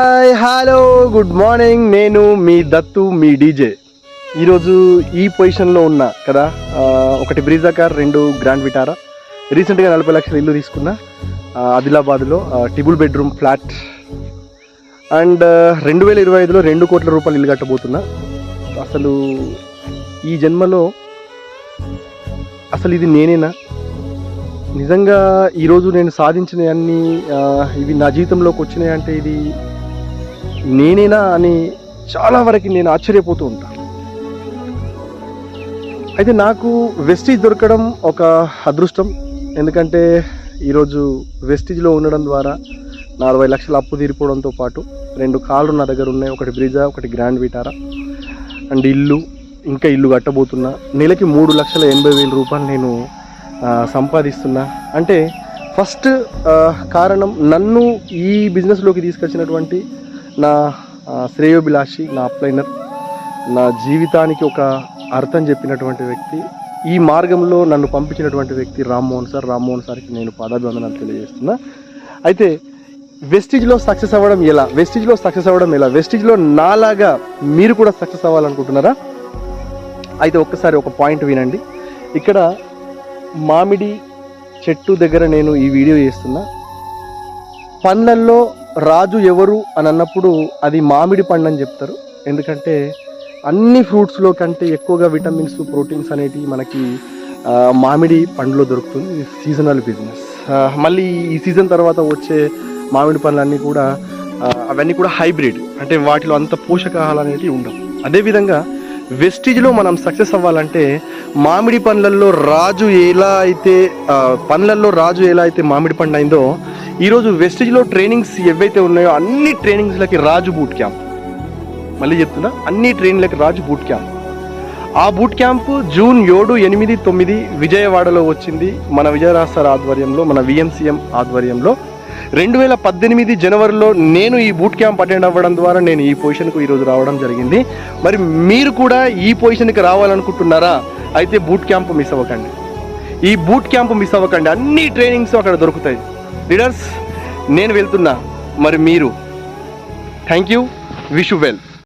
Hi hello good morning. నేను మీ దత్తు, మీ DJ. ఈరోజు ఈ పొజిషన్లో ఉన్నా కదా. ఒకటి బ్రీజా కార్, 2 గ్రాండ్ విటారా. రీసెంట్గా 40 లక్షల ఇల్లు తీసుకున్నా ఆదిలాబాద్లో, ట్రిపుల్ బెడ్రూమ్ ఫ్లాట్. అండ్ 2025లో 2 కోట్ల రూపాయలు ఇల్లు కట్టబోతున్నా. అసలు ఈ జన్మలో అసలు ఇది నేనేనా? నిజంగా ఈరోజు నేను సాధించిన అన్ని ఇవి నా జీవితంలోకి వచ్చినాయి అంటే ఇది నేనేనా అని చాలా వరకు నేను ఆశ్చర్యపోతూ ఉంటాను. అయితే నాకు వెస్టీజ్ దొరకడం ఒక అదృష్టం. ఎందుకంటే ఈరోజు వెస్టీజ్లో ఉండడం ద్వారా నా 60 లక్షల అప్పు తీరిపోవడంతో పాటు 2 కార్లు నా దగ్గర ఉన్నాయి. ఒకటి బ్రిజా, ఒకటి గ్రాండ్ విటారా. అండ్ ఇంకా ఇల్లు కట్టబోతున్నా. నెలకి 3,80,000 రూపాయలు నేను సంపాదిస్తున్నా. అంటే ఫస్ట్ కారణం నన్ను ఈ బిజినెస్లోకి తీసుకొచ్చినటువంటి నా శ్రేయోభిలాషి, నా అప్లైనర్, నా జీవితానికి ఒక అర్థం చెప్పినటువంటి వ్యక్తి, ఈ మార్గంలో నన్ను పంపించినటువంటి వ్యక్తి రామ్మోహన్ సార్కి నేను పాదాభివందనాలు తెలియజేస్తున్నా. అయితే వెస్టీజ్లో సక్సెస్ అవ్వడం ఎలా? వెస్టీజ్లో నాలాగా మీరు కూడా సక్సెస్ అవ్వాలనుకుంటున్నారా? అయితే ఒక్కసారి ఒక పాయింట్ వినండి. ఇక్కడ మామిడి చెట్టు దగ్గర నేను ఈ వీడియో చేస్తున్నా. పండ్లల్లో రాజు ఎవరు అని అన్నప్పుడు అది మామిడి పండు అని చెప్తారు. ఎందుకంటే అన్ని ఫ్రూట్స్లో కంటే ఎక్కువగా విటమిన్స్, ప్రోటీన్స్ అనేటివి మనకి మామిడి పండులో దొరుకుతుంది. Seasonal business. మళ్ళీ ఈ సీజన్ తర్వాత వచ్చే మామిడి పండ్లన్నీ కూడా అవన్నీ కూడా హైబ్రిడ్, అంటే వాటిలో అంత పోషకాహాలు అనేటివి ఉండవు. అదేవిధంగా వెస్టీజ్లో మనం సక్సెస్ అవ్వాలంటే మామిడి పండ్లల్లో రాజు ఎలా అయితే మామిడి పండు అయిందో, ఈరోజు వెస్టీజ్లో ట్రైనింగ్స్ ఏవైతే ఉన్నాయో అన్ని ట్రైనింగ్స్లకి రాజు బూట్ క్యాంప్. మళ్ళీ చెప్తున్నా, అన్ని ట్రైనింగ్లకి రాజు బూట్ క్యాంప్. ఆ బూట్ క్యాంప్ జూన్ 7, 8, 9 విజయవాడలో వచ్చింది. మన విజయరాజ్ సార్ ఆధ్వర్యంలో, మన విఎంసీఎం ఆధ్వర్యంలో. 2018 జనవరిలో నేను ఈ బూట్ క్యాంప్ అటెండ్ అవ్వడం ద్వారా నేను ఈ పొజిషన్కు ఈరోజు రావడం జరిగింది. మరి మీరు కూడా ఈ పొజిషన్కి రావాలనుకుంటున్నారా? అయితే బూట్ క్యాంప్ మిస్ అవ్వకండి. ఈ బూట్ క్యాంప్ మిస్ అవ్వకండి. అన్ని ట్రైనింగ్స్ అక్కడ దొరుకుతాయి. లీడర్స్, నేను వెళ్తున్నా, మరి మీరు. Thank you. Wish you well.